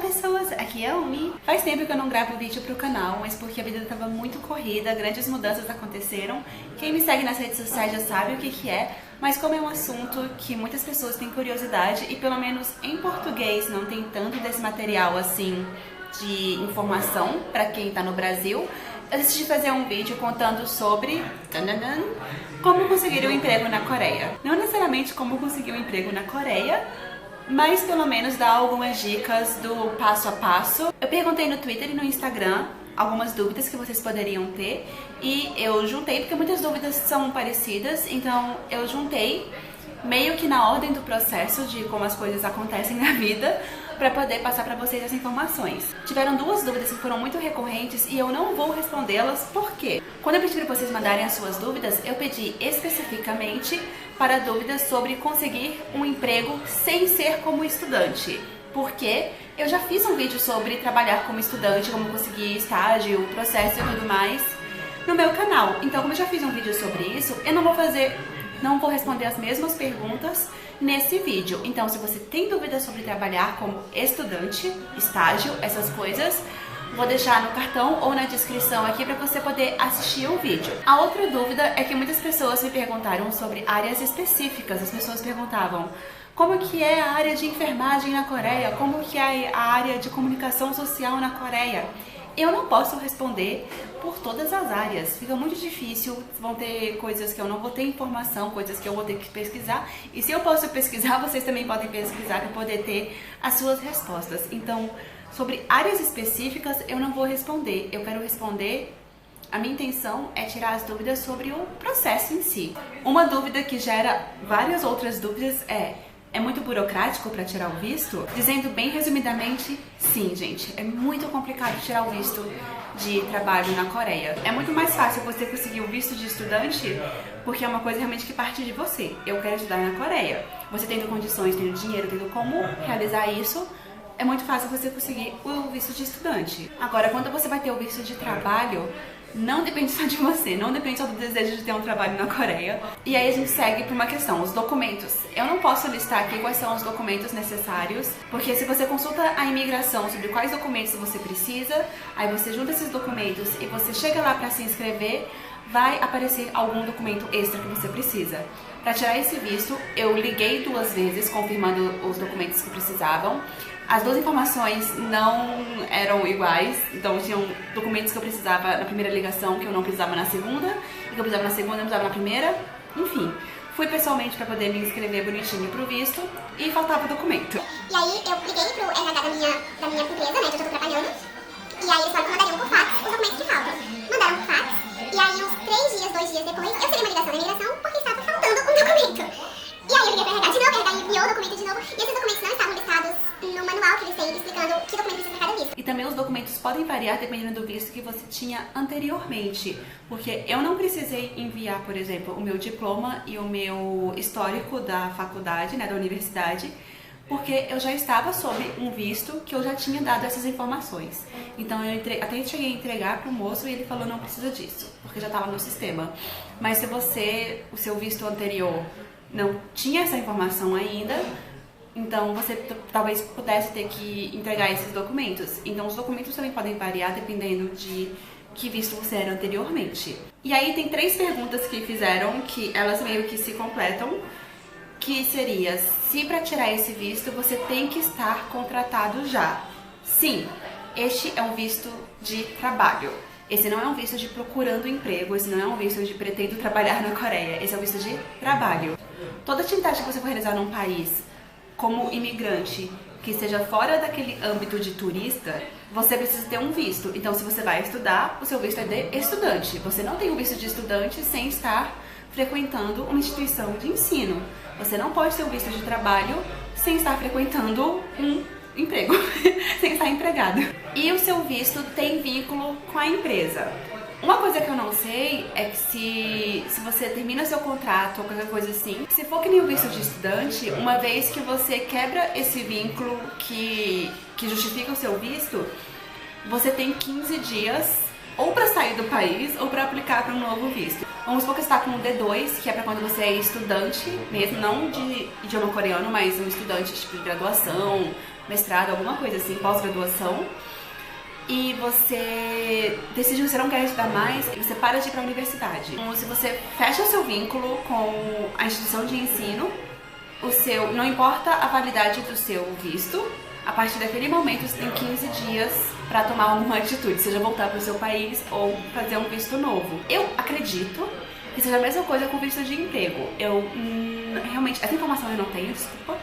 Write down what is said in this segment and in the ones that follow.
pessoas, aqui é a Umi. Faz tempo que eu não gravo vídeo pro canal, mas porque a vida tava muito corrida, grandes mudanças aconteceram. Quem me segue nas redes sociais já sabe o que é, mas como é um assunto que muitas pessoas têm curiosidade e pelo menos em português não tem tanto desse material assim de informação pra quem tá no Brasil, eu decidi fazer um vídeo contando sobre como conseguir um emprego na Coreia. Não necessariamente como conseguir um emprego na Coreia, mas pelo menos dar algumas dicas do passo a passo. Eu perguntei no Twitter e no Instagram algumas dúvidas que vocês poderiam ter e eu juntei, porque muitas dúvidas são parecidas, então eu juntei meio que na ordem do processo de como as coisas acontecem na vida para poder passar para vocês as informações. Tiveram duas dúvidas que foram muito recorrentes e eu não vou respondê-las, por quê? Quando eu pedi para vocês mandarem as suas dúvidas, eu pedi especificamente para dúvidas sobre conseguir um emprego sem ser como estudante, porque eu já fiz um vídeo sobre trabalhar como estudante, como conseguir estágio, o processo e tudo mais no meu canal. Então, como eu já fiz um vídeo sobre isso, eu não vou responder as mesmas perguntas nesse vídeo. Então, se você tem dúvidas sobre trabalhar como estudante, estágio, essas coisas, vou deixar no cartão ou na descrição aqui para você poder assistir o vídeo. A outra dúvida é que muitas pessoas me perguntaram sobre áreas específicas. As pessoas perguntavam como que é a área de enfermagem na Coreia, como que é a área de comunicação social na Coreia. Eu não posso responder por todas as áreas, fica muito difícil, vão ter coisas que eu não vou ter informação, coisas que eu vou ter que pesquisar, e se eu posso pesquisar, vocês também podem pesquisar para poder ter as suas respostas. Então, sobre áreas específicas, eu não vou responder, eu quero responder, a minha intenção é tirar as dúvidas sobre o processo em si. Uma dúvida que gera várias outras dúvidas é muito burocrático para tirar o visto? Dizendo bem resumidamente, sim, gente. É muito complicado tirar o visto de trabalho na Coreia. É muito mais fácil você conseguir o visto de estudante, porque é uma coisa realmente que parte de você. Eu quero estudar na Coreia. Você tendo condições, tendo dinheiro, tendo como realizar isso, é muito fácil você conseguir o visto de estudante. Agora, quando você vai ter o visto de trabalho, não depende só de você, não depende só do desejo de ter um trabalho na Coreia. E aí a gente segue para uma questão, os documentos. Eu não posso listar aqui quais são os documentos necessários, porque se você consulta a imigração sobre quais documentos você precisa, aí você junta esses documentos e você chega lá para se inscrever, vai aparecer algum documento extra que você precisa. Para tirar esse visto, eu liguei 2 vezes confirmando os documentos que precisavam. As 2 informações não eram iguais, então tinham documentos que eu precisava na primeira ligação que eu não precisava na segunda, e que eu precisava na segunda e não precisava na primeira, enfim. Fui pessoalmente para poder me inscrever bonitinho pro visto e faltava documento. E aí eu liguei pro RH da minha empresa, né, que eu tô trabalhando, e aí eles falaram que mandariam por fax os documentos que faltam. Mandaram por fax, e aí uns 3 dias, 2 dias depois, eu recebi uma ligação da imigração porque estava faltando um documento. E aí eu liguei pro RH de novo, o RH enviou o documento de novo, e esses documentos não estavam listados no manual que eles têm explicando que documento precisa cada visto. E também os documentos podem variar dependendo do visto que você tinha anteriormente, porque eu não precisei enviar, por exemplo, o meu diploma e o meu histórico da faculdade, né, da universidade, porque eu já estava sob um visto que eu já tinha dado essas informações. Então eu até cheguei a entregar para o moço e ele falou não precisa disso, porque já estava no sistema. Mas se o seu visto anterior não tinha essa informação ainda, então você talvez pudesse ter que entregar esses documentos. Então os documentos também podem variar dependendo de que visto você era anteriormente. E aí tem 3 perguntas que fizeram que elas meio que se completam, que seria se para tirar esse visto você tem que estar contratado já. Sim, este é um visto de trabalho. Esse não é um visto de procurando emprego, esse não é um visto de pretendo trabalhar na Coreia, esse é um visto de trabalho. Toda atividade que você for realizar num país como imigrante, que esteja fora daquele âmbito de turista, você precisa ter um visto. Então, se você vai estudar, o seu visto é de estudante. Você não tem um visto de estudante sem estar frequentando uma instituição de ensino. Você não pode ter um visto de trabalho sem estar frequentando um emprego, sem estar empregado. E o seu visto tem vínculo com a empresa. Uma coisa que eu não sei é que se você termina seu contrato ou qualquer coisa assim, se for que nem o visto de estudante, uma vez que você quebra esse vínculo que justifica o seu visto, você tem 15 dias ou para sair do país ou para aplicar para um novo visto. Vamos supor que você está com o D2, que é para quando você é estudante mesmo, não de idioma coreano, mas um estudante tipo de graduação mestrado, alguma coisa assim, pós-graduação, e você decide que você não quer estudar mais, e você para de ir para a universidade. Então, se você fecha o seu vínculo com a instituição de ensino, não importa a validade do seu visto, a partir daquele momento você tem 15 dias para tomar alguma atitude, seja voltar para o seu país ou fazer um visto novo. Eu acredito que seja a mesma coisa com visto de emprego. Realmente, essa informação eu não tenho, desculpa.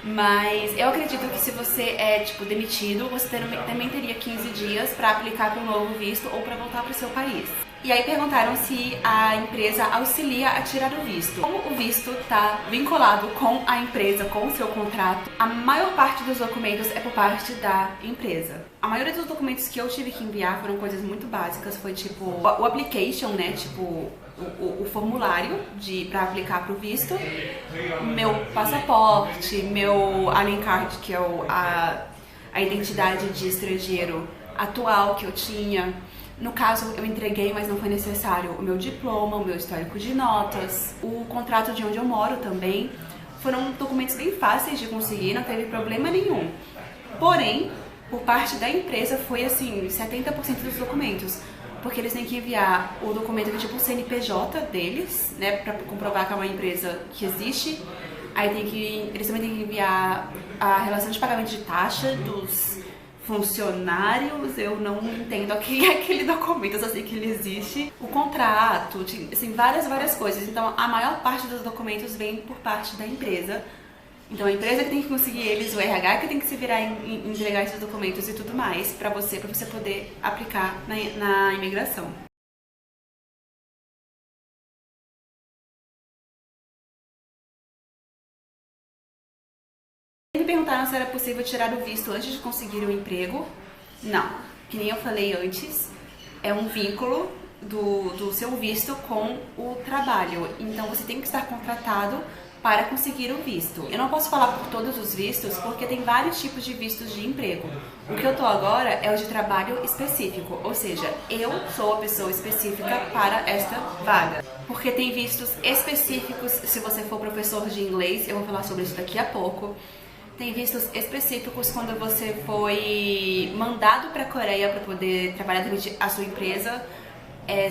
Mas eu acredito que se você é, demitido, você também teria 15 dias para aplicar para um novo visto ou para voltar para o seu país. E aí perguntaram se a empresa auxilia a tirar o visto. Como o visto está vinculado com a empresa, com o seu contrato, a maior parte dos documentos é por parte da empresa. A maioria dos documentos que eu tive que enviar foram coisas muito básicas, foi o application, né, o formulário para aplicar para o visto, meu passaporte, meu alien card, que é a identidade de estrangeiro atual que eu tinha. No caso, eu entreguei, mas não foi necessário, o meu diploma, o meu histórico de notas, o contrato de onde eu moro também. Foram documentos bem fáceis de conseguir, não teve problema nenhum. Porém, por parte da empresa foi assim, 70% dos documentos. Porque eles têm que enviar o documento que é tipo o CNPJ deles, né, pra comprovar que é uma empresa que existe. Aí eles também têm que enviar a relação de pagamento de taxa dos funcionários. Eu não entendo aquele documento, eu só sei que ele existe. O contrato, assim, várias coisas. Então a maior parte dos documentos vem por parte da empresa. Então a empresa que tem que conseguir eles, o RH que tem que se virar em entregar esses documentos e tudo mais para você poder aplicar na imigração. Me perguntaram se era possível tirar o visto antes de conseguir o emprego. Não, que nem eu falei antes, é um vínculo do seu visto com o trabalho. Então você tem que estar contratado para conseguir o visto. Eu não posso falar por todos os vistos, porque tem vários tipos de vistos de emprego. O que eu tô agora é o de trabalho específico, ou seja, eu sou a pessoa específica para esta vaga. Porque tem vistos específicos, se você for professor de inglês, eu vou falar sobre isso daqui a pouco. Tem vistos específicos quando você foi mandado para a Coreia para poder trabalhar durante a sua empresa,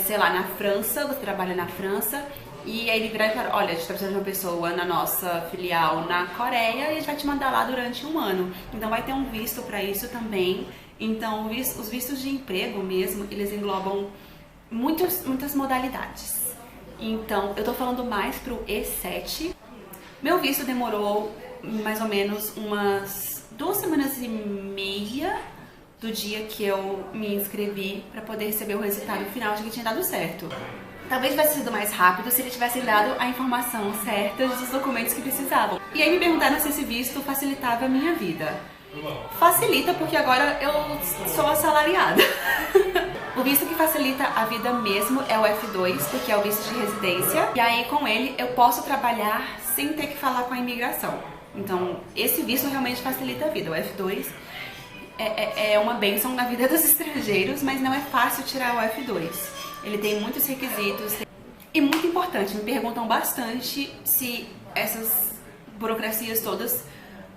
sei lá, na França, você trabalha na França, e aí ele virar e falar, olha, a gente está precisando de uma pessoa na nossa filial na Coreia e a gente vai te mandar lá durante um ano. Então vai ter um visto para isso também. Então os vistos de emprego mesmo, eles englobam muitas modalidades. Então eu tô falando mais pro E7. Meu visto demorou mais ou menos umas 2 semanas e meia do dia que eu me inscrevi para poder receber o resultado final de que tinha dado certo. Talvez tivesse sido mais rápido se ele tivesse dado a informação certa dos documentos que precisavam. E aí me perguntaram se esse visto facilitava a minha vida. Facilita porque agora eu sou assalariada. O visto que facilita a vida mesmo é o F2, porque é o visto de residência. E aí com ele eu posso trabalhar sem ter que falar com a imigração. Então esse visto realmente facilita a vida. O F2 é uma bênção na vida dos estrangeiros, mas não é fácil tirar o F2. Ele tem muitos requisitos. E muito importante, me perguntam bastante se essas burocracias todas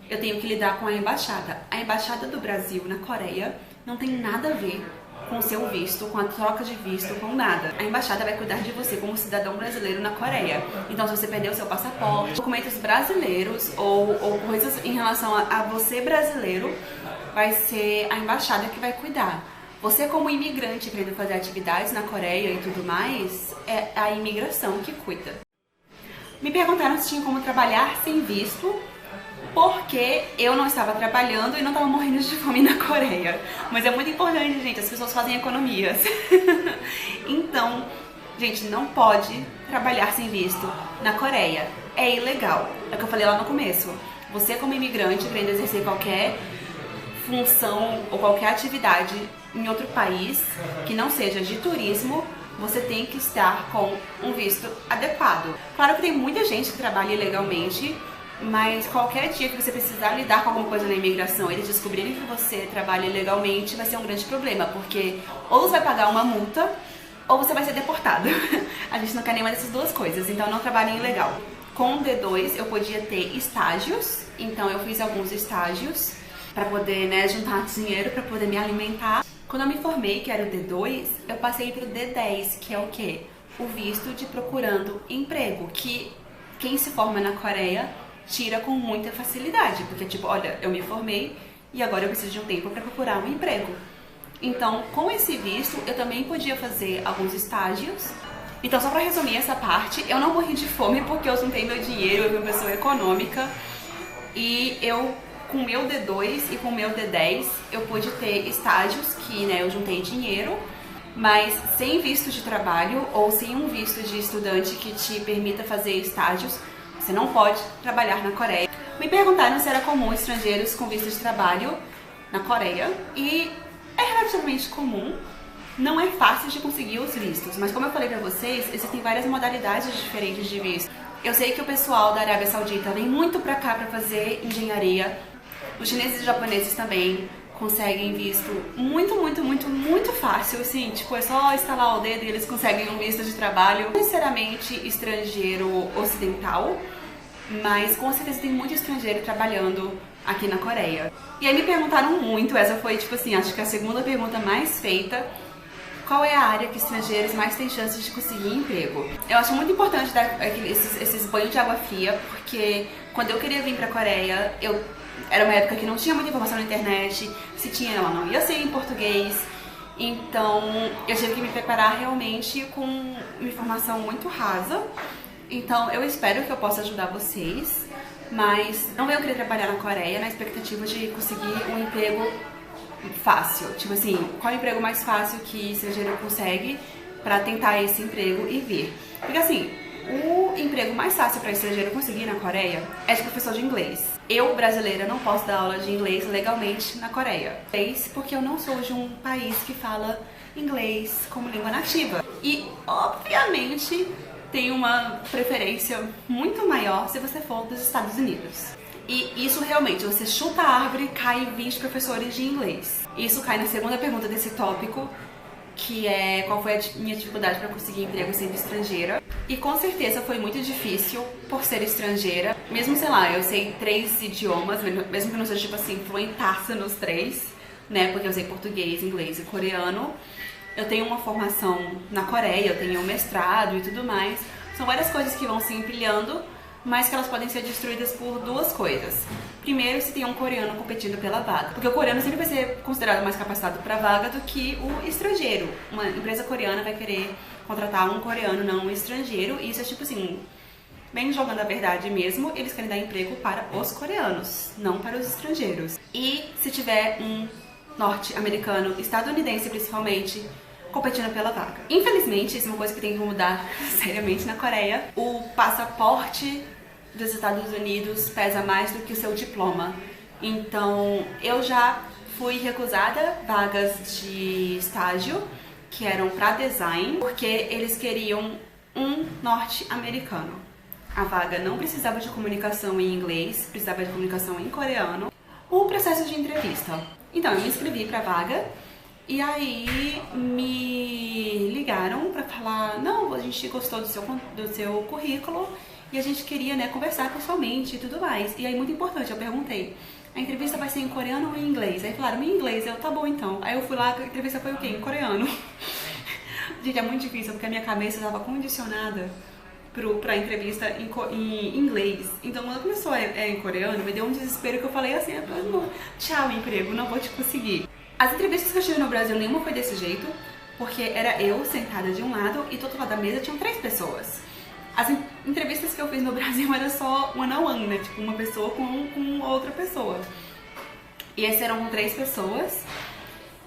eu tenho que lidar com a embaixada. A embaixada do Brasil na Coreia não tem nada a ver com o seu visto, com a troca de visto, com nada. A embaixada vai cuidar de você como cidadão brasileiro na Coreia. Então se você perder o seu passaporte, documentos brasileiros ou coisas em relação a você brasileiro, vai ser a embaixada que vai cuidar. Você como imigrante querendo fazer atividades na Coreia e tudo mais, é a imigração que cuida. Me perguntaram se tinha como trabalhar sem visto, porque eu não estava trabalhando e não estava morrendo de fome na Coreia. Mas é muito importante, gente, as pessoas fazem economias. Então, gente, não pode trabalhar sem visto na Coreia. É ilegal. É o que eu falei lá no começo. Você como imigrante querendo exercer qualquer função ou qualquer atividade em outro país que não seja de turismo, você tem que estar com um visto adequado. Claro que tem muita gente que trabalha ilegalmente, mas qualquer dia que você precisar lidar com alguma coisa na imigração, eles descobrirem que você trabalha ilegalmente, vai ser um grande problema, porque ou você vai pagar uma multa ou você vai ser deportado. A gente não quer nenhuma dessas duas coisas, então não trabalhe ilegal. Com o D2 eu podia ter estágios, então eu fiz alguns estágios pra poder, né, juntar dinheiro pra poder me alimentar. Quando eu me formei, que era o D2, eu passei pro D10, que é o quê? O visto de procurando emprego, que quem se forma na Coreia tira com muita facilidade, porque tipo, olha, eu me formei e agora eu preciso de um tempo para procurar um emprego. Então, com esse visto, eu também podia fazer alguns estágios. Então, só para resumir essa parte, eu não morri de fome porque eu juntei meu dinheiro, eu fui uma pessoa econômica e eu, com o meu D2 e com o meu D10, eu pude ter estágios que, né, eu juntei dinheiro, mas sem visto de trabalho ou sem um visto de estudante que te permita fazer estágios, você não pode trabalhar na Coreia. Me perguntaram se era comum estrangeiros com visto de trabalho na Coreia e é relativamente comum. Não é fácil de conseguir os vistos, mas como eu falei pra vocês, existem várias modalidades diferentes de visto. Eu sei que o pessoal da Arábia Saudita vem muito pra cá pra fazer engenharia. Os chineses e japoneses também conseguem visto muito fácil, assim, tipo, é só instalar o dedo e eles conseguem um visto de trabalho. Não necessariamente estrangeiro ocidental, mas com certeza tem muito estrangeiro trabalhando aqui na Coreia. E aí me perguntaram muito, essa foi, tipo assim, acho que a segunda pergunta mais feita: qual é a área que estrangeiros mais têm chances de conseguir emprego? Eu acho muito importante dar esses banhos de água fria, porque quando eu queria vir pra Coreia, era uma época que não tinha muita informação na internet, se tinha, ela não ia ser em português, então eu tive que me preparar realmente com uma informação muito rasa. Então eu espero que eu possa ajudar vocês, mas não venham querer trabalhar na Coreia na expectativa de conseguir um emprego fácil. Tipo assim, qual é o emprego mais fácil que estrangeiro consegue pra tentar esse emprego e vir? Porque assim, o emprego mais fácil para estrangeiro conseguir na Coreia é de professor de inglês. Eu, brasileira, não posso dar aula de inglês legalmente na Coreia. Porque eu não sou de um país que fala inglês como língua nativa. E, obviamente, tem uma preferência muito maior se você for dos Estados Unidos. E isso realmente, você chuta a árvore, cai 20 professores de inglês. Isso cai na segunda pergunta desse tópico, que é qual foi a minha dificuldade para conseguir emprego sendo estrangeira. E com certeza foi muito difícil por ser estrangeira. Mesmo, sei lá, eu sei 3 idiomas, mesmo que não seja, tipo assim, fluentaça nos 3, né? Porque eu sei português, inglês e coreano. Eu tenho uma formação na Coreia, eu tenho um mestrado e tudo mais. São várias coisas que vão se empilhando, mas que elas podem ser destruídas por 2 coisas. Primeiro, se tem um coreano competindo pela vaga, porque o coreano sempre vai ser considerado mais capacitado para a vaga do que o estrangeiro. Uma empresa coreana vai querer contratar um coreano, não um estrangeiro, e isso é tipo assim, bem jogando a verdade mesmo, eles querem dar emprego para os coreanos, não para os estrangeiros. E se tiver um norte-americano, estadunidense principalmente, competindo pela vaga. Infelizmente, isso é uma coisa que tem que mudar seriamente na Coreia. O passaporte dos Estados Unidos pesa mais do que o seu diploma. Então, eu já fui recusada vagas de estágio que eram para design, porque eles queriam um norte-americano. A vaga não precisava de comunicação em inglês, precisava de comunicação em coreano. O processo de entrevista. Então, eu me inscrevi para a vaga e aí me ligaram para falar: não, a gente gostou do seu currículo e a gente queria, né, conversar pessoalmente e tudo mais. E aí, muito importante, eu perguntei: a entrevista vai ser em coreano ou em inglês? Aí falaram: em inglês. Tá bom então. Aí eu fui lá, a entrevista foi o quê? Em coreano. Gente, é muito difícil porque a minha cabeça estava condicionada pra entrevista em inglês. Então, quando começou em coreano, me deu um desespero que eu falei assim: tchau, emprego, não vou te conseguir. As entrevistas que eu tive no Brasil, nenhuma foi desse jeito, porque era eu sentada de um lado e do outro lado da mesa tinham 3 pessoas. As entrevistas que eu fiz no Brasil era só one-on-one, né? Tipo, uma pessoa com outra pessoa. E essas eram com 3 pessoas.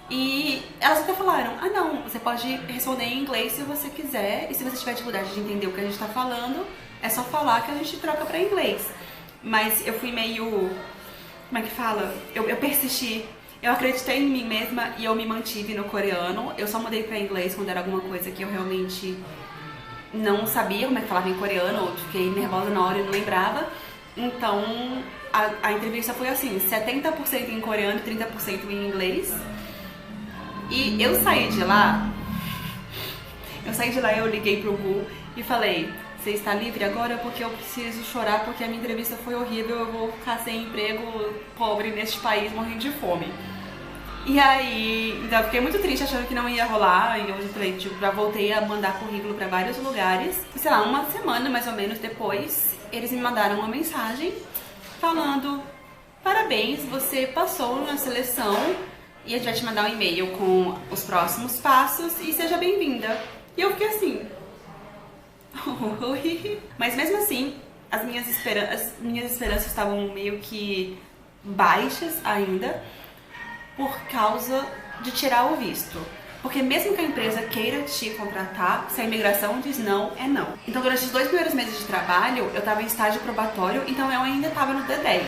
E elas até falaram: ah não, você pode responder em inglês se você quiser, e se você tiver dificuldade de entender o que a gente tá falando, é só falar que a gente troca pra inglês. Mas eu fui meio... como é que fala? Eu persisti. Eu acreditei em mim mesma e eu me mantive no coreano. Eu só mudei pra inglês quando era alguma coisa que eu realmente não sabia como é que falava em coreano, ou fiquei nervosa na hora e não lembrava. Então a entrevista foi assim, 70% em coreano e 30% em inglês. E eu saí de lá, eu liguei pro Gu e falei: você está livre agora porque eu preciso chorar porque a minha entrevista foi horrível, eu vou ficar sem emprego, pobre neste país, morrendo de fome. E aí, então eu fiquei muito triste achando que não ia rolar, e eu falei, tipo, já voltei a mandar currículo pra vários lugares. E sei lá, uma semana mais ou menos depois, eles me mandaram uma mensagem falando: parabéns, você passou na seleção e a gente vai te mandar um e-mail com os próximos passos e seja bem-vinda. E eu fiquei assim... Mas mesmo assim, as minhas esperanças estavam meio que baixas ainda por causa de tirar o visto. Porque mesmo que a empresa queira te contratar, se a imigração diz não, é não. Então durante os 2 primeiros meses de trabalho, eu estava em estágio probatório, então eu ainda estava no D10.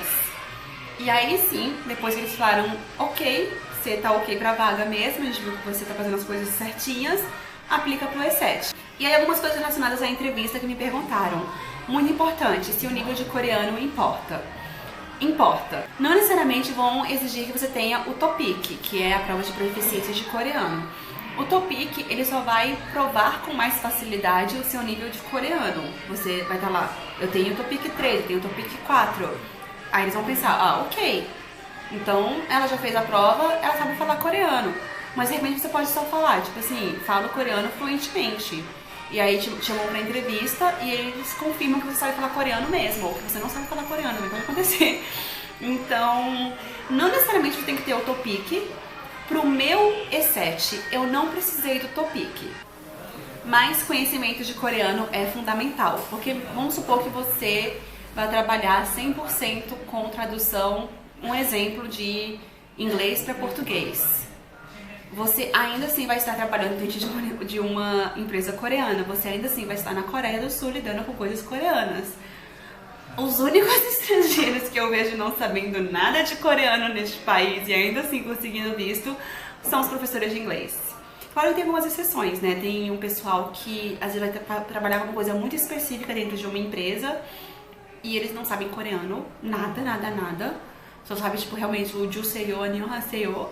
E aí sim, depois que eles falaram, ok, você tá ok pra vaga mesmo, a gente viu que você tá fazendo as coisas certinhas, aplica pro E7. E aí algumas coisas relacionadas à entrevista que me perguntaram. Muito importante, se o nível de coreano importa. Importa. Não necessariamente vão exigir que você tenha o TOPIK, que é a prova de proficiência de coreano. O TOPIK, ele só vai provar com mais facilidade o seu nível de coreano. Você vai estar lá, eu tenho o TOPIK 3, eu tenho o TOPIK 4. Aí eles vão pensar, ok, então ela já fez a prova, ela sabe falar coreano. Mas de repente você pode só falar, tipo assim, falo coreano fluentemente. E aí te chamam pra entrevista e eles confirmam que você sabe falar coreano mesmo, ou que você não sabe falar coreano, também pode acontecer. Então, não necessariamente você tem que ter o TOPIK. Pro meu E7, eu não precisei do TOPIK. Mas conhecimento de coreano é fundamental, porque vamos supor que você vai trabalhar 100% com tradução, um exemplo de inglês para português. Você ainda assim vai estar trabalhando dentro de uma empresa coreana, você ainda assim vai estar na Coreia do Sul lidando com coisas coreanas. Os únicos estrangeiros que eu vejo não sabendo nada de coreano neste país e ainda assim conseguindo visto são os professores de inglês. Claro que tem algumas exceções, né? Tem um pessoal que às vezes vai trabalhar com uma coisa muito específica dentro de uma empresa e eles não sabem coreano, nada. Só sabem, tipo, realmente o Juseyo, Annyeonghaseyo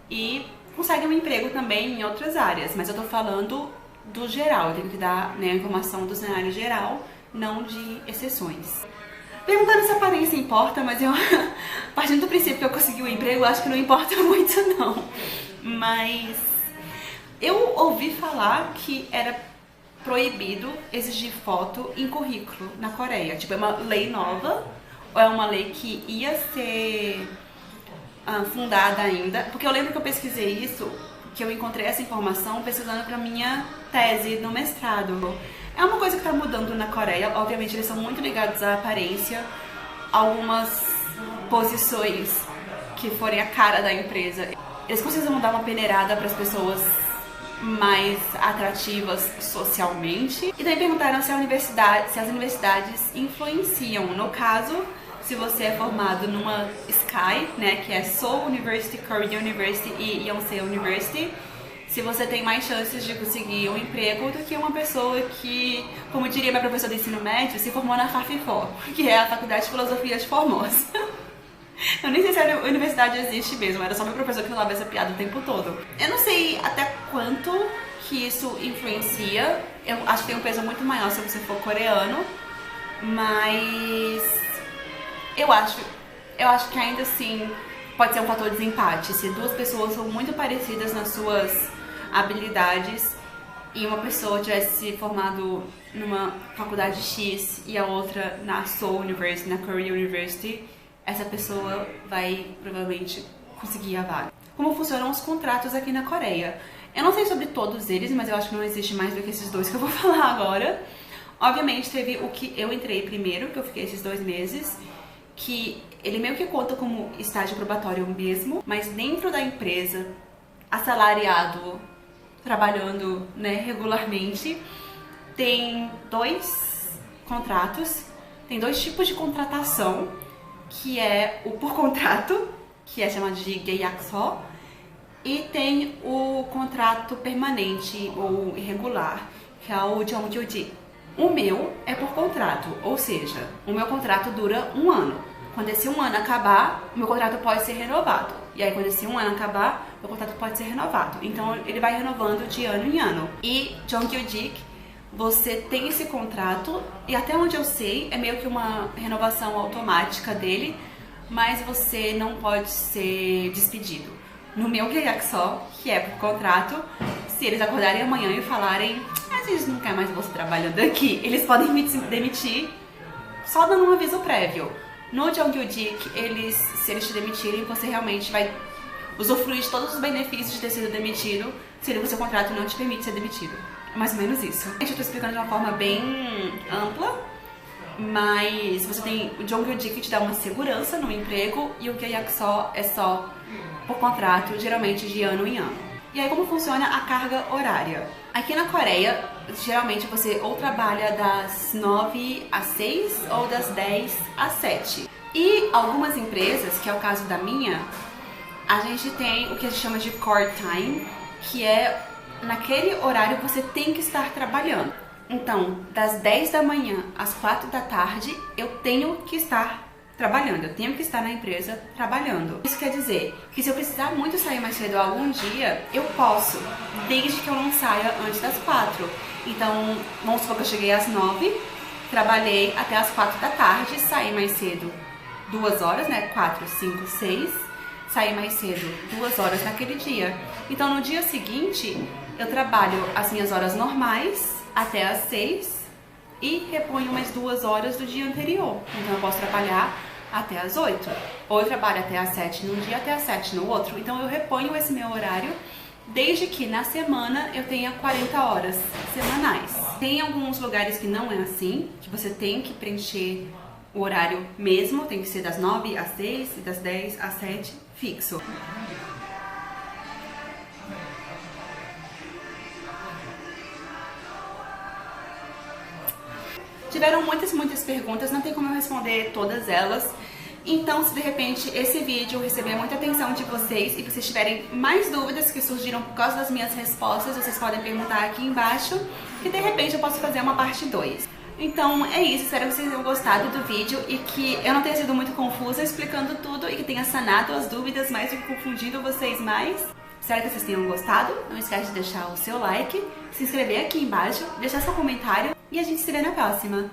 e conseguem um emprego também em outras áreas. Mas eu tô falando do geral, eu tenho que dar, né, a informação do cenário geral, não de exceções. Perguntando se a aparência importa, mas eu, partindo do princípio que eu consegui o emprego, eu acho que não importa muito não. Mas eu ouvi falar que era proibido exigir foto em currículo na Coreia. Tipo, é uma lei nova, ou é uma lei que ia ser fundada ainda? Porque eu lembro que eu pesquisei isso, que eu encontrei essa informação pesquisando para minha tese no mestrado. É uma coisa que está mudando na Coreia, obviamente eles são muito ligados à aparência, algumas posições que forem a cara da empresa. Eles precisam dar uma peneirada para as pessoas mais atrativas socialmente. E também perguntaram se as universidades influenciam. No caso, se você é formado numa SKY, né, que é Seoul University, Korea University e Yonsei University, se você tem mais chances de conseguir um emprego do que uma pessoa que, como diria minha professora de ensino médio, se formou na FAFIFO, que é a Faculdade de Filosofia de Formosa. Eu nem sei se a universidade existe mesmo, era só meu professor que falava essa piada o tempo todo. Eu não sei até quanto que isso influencia, eu acho que tem um peso muito maior se você for coreano, mas eu acho que ainda assim pode ser um fator de desempate. Se duas pessoas são muito parecidas nas suas habilidades e uma pessoa tivesse se formado numa faculdade X e a outra na Seoul University, na Korea University, essa pessoa vai provavelmente conseguir a vaga. Como funcionam os contratos aqui na Coreia? Eu não sei sobre todos eles, mas eu acho que não existe mais do que esses dois que eu vou falar agora. Obviamente teve o que eu entrei primeiro, que eu fiquei esses 2 meses, que ele meio que conta como estágio probatório mesmo, mas dentro da empresa, assalariado, trabalhando, né, regularmente, tem 2 contratos, tem 2 tipos de contratação, que é o por contrato, que é chamado de 계약서, e tem o contrato permanente ou irregular, que é o 정규직. O meu é por contrato, ou seja, o meu contrato dura 1 ano. Quando esse 1 ano acabar, o meu contrato pode ser renovado. E aí quando esse 1 ano acabar, o meu contrato pode ser renovado. Então ele vai renovando de ano em ano. E 정규직, você tem esse contrato e até onde eu sei é meio que uma renovação automática dele, mas você não pode ser despedido. No meu Gayakso, que é por contrato, se eles acordarem amanhã e falarem a gente não quer mais você trabalhando aqui, eles podem me demitir só dando um aviso prévio. No Jonghyudik, se eles te demitirem, você realmente vai usufruir de todos os benefícios de ter sido demitido se o seu contrato não te permite ser demitido. É mais ou menos isso. Eu tô explicando de uma forma bem ampla, mas você tem o Jonghyudik que te dá uma segurança no emprego e o Gayakso é só por contrato, geralmente de ano em ano. E aí como funciona a carga horária? Aqui na Coreia, geralmente você ou trabalha das 9 às 6 ou das 10 às 7. E algumas empresas, que é o caso da minha, a gente tem o que a gente chama de core time, que é naquele horário você tem que estar trabalhando. Então, das 10 da manhã às 4 da tarde, eu tenho que estar trabalhando, eu tenho que estar na empresa trabalhando. Isso quer dizer que se eu precisar muito sair mais cedo algum dia, eu posso, desde que eu não saia antes das 4. Então, vamos supor que eu cheguei às 9, trabalhei até às 4 da tarde, saí mais cedo 2 horas, né? 4, 5, 6, saí mais cedo 2 horas naquele dia. Então, no dia seguinte, eu trabalho as minhas horas normais até às 6 e reponho mais 2 horas do dia anterior. Então, eu posso trabalhar até às 8. Ou eu trabalho até às 7 num dia, até às 7 no outro. Então, eu reponho esse meu horário desde que na semana eu tenha 40 horas semanais. Tem alguns lugares que não é assim, que você tem que preencher o horário mesmo, tem que ser das 9 às 6 e das 10 às 7 fixo. Tiveram muitas perguntas, não tem como eu responder todas elas. Então, se de repente esse vídeo receber muita atenção de vocês e vocês tiverem mais dúvidas que surgiram por causa das minhas respostas, vocês podem perguntar aqui embaixo, que de repente eu posso fazer uma parte 2. Então é isso, espero que vocês tenham gostado do vídeo e que eu não tenha sido muito confusa explicando tudo e que tenha sanado as dúvidas mais do que confundido vocês mais. Espero que vocês tenham gostado, não esquece de deixar o seu like, se inscrever aqui embaixo, deixar seu comentário e a gente se vê na próxima.